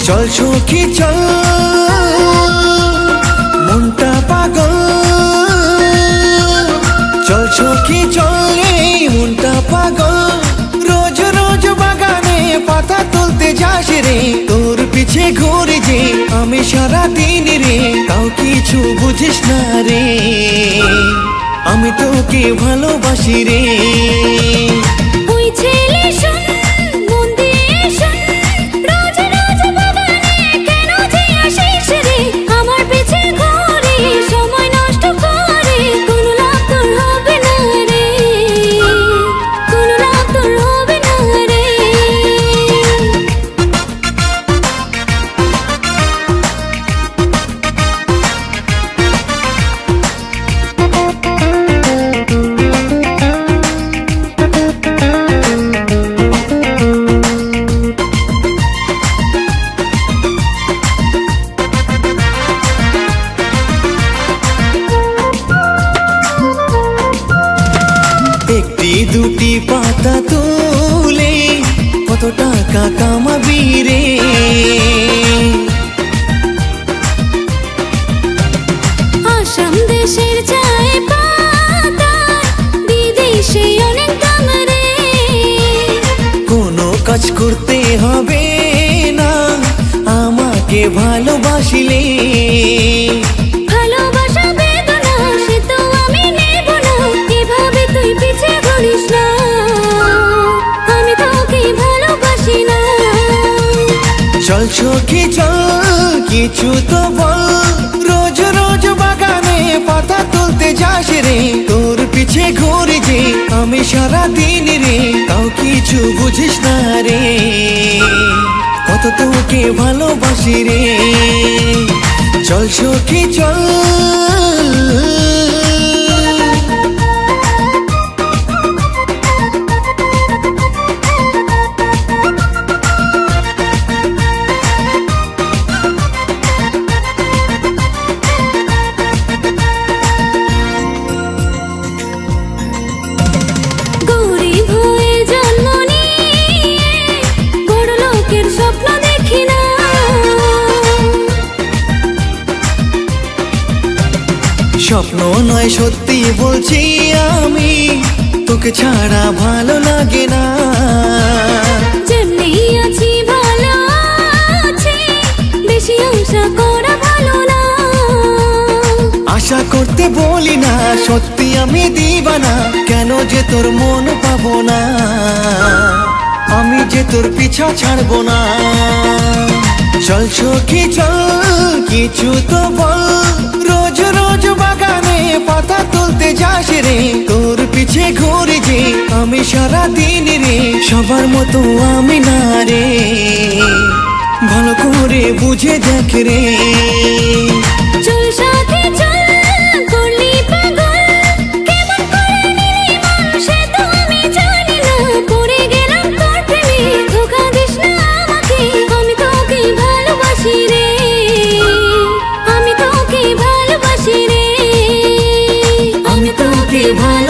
চল সখী চল, মনটা পাগল। চল সখী চল, এই মনটা পাগল। রোজ রোজ বাগানে পাতা তুলতে যাস রে, তোর পিছে ঘুরে যে আমি সারা দিন রে। তাও কিছু বুঝিস না রে, আমি তোকে ভালোবাসি রে। ওই ছেলে শোন, মন দিয়ে শোন, রোজ রোজ বাগানে কেন যে আসিস রে? আমার পিছে ঘুরে সময় নষ্ট করে, কোনো লাভ তোর হবে না রে, কোনো লাভ তোর হবে না রে। একটি দুটি পাতা তুলে কত টাকা কামাবি রে? আসাম দেশের চায় পাতা, বিদেশে অনেক দাম রে। কোনো কাজ করতে হবে না, আমাকে ভালোবাসিলে। ভালোবাসা বেদনা সে তো আমি নেব না, এভাবে তুই পিছে ঘুরিস না, আমি তোকে ভালোবাসি না। চল সখী চল, কিছু তো বল। রোজ রোজ বাগানে পাতা তুলতে যাস রে, তোর পিছে ঘুরে যে আমি সারা দিন রে। তাও কিছু বুঝিস না রে, কত তোকে ভালোবাসি রে। চল সখী চল। গরিব হয়ে জন্ম নিয়ে বড় লোকের স্বপ্ন দেখি না। স্বপ্ন নয় সত্যি বলছি আমি, তোকে ছাড়া ভালো লাগে না। যেমনি আছি ভালো আছি, বেশি আশা করা ভালো না। আশা করতে বলি না, সত্যি আমি দিবানা। কেন যে তোর মন পাবো না, আমি যে তোর পিছা ছাড়বো না। চল সখী চল, কিছু তো বল। রোজ রোজ বাগানে পাতা তুলতে যাস রে, তোর পিছে ঘুরে যে আমি সারা দিন রে। সবার মতো আমি না রে, ভালো করে বুঝে দেখ রে। চল সাথে চল, করলি পাগল, কেমন করে নিলি মন সে তো আমি জানি না। পড়ে গেলাম তোর প্রেমে, ধোঁকা দিস না আমাকে, আমি তোকে ভালোবাসি রে, আমি তোকে ভালোবাসি রে, আমি তোকে ভালোবাসি।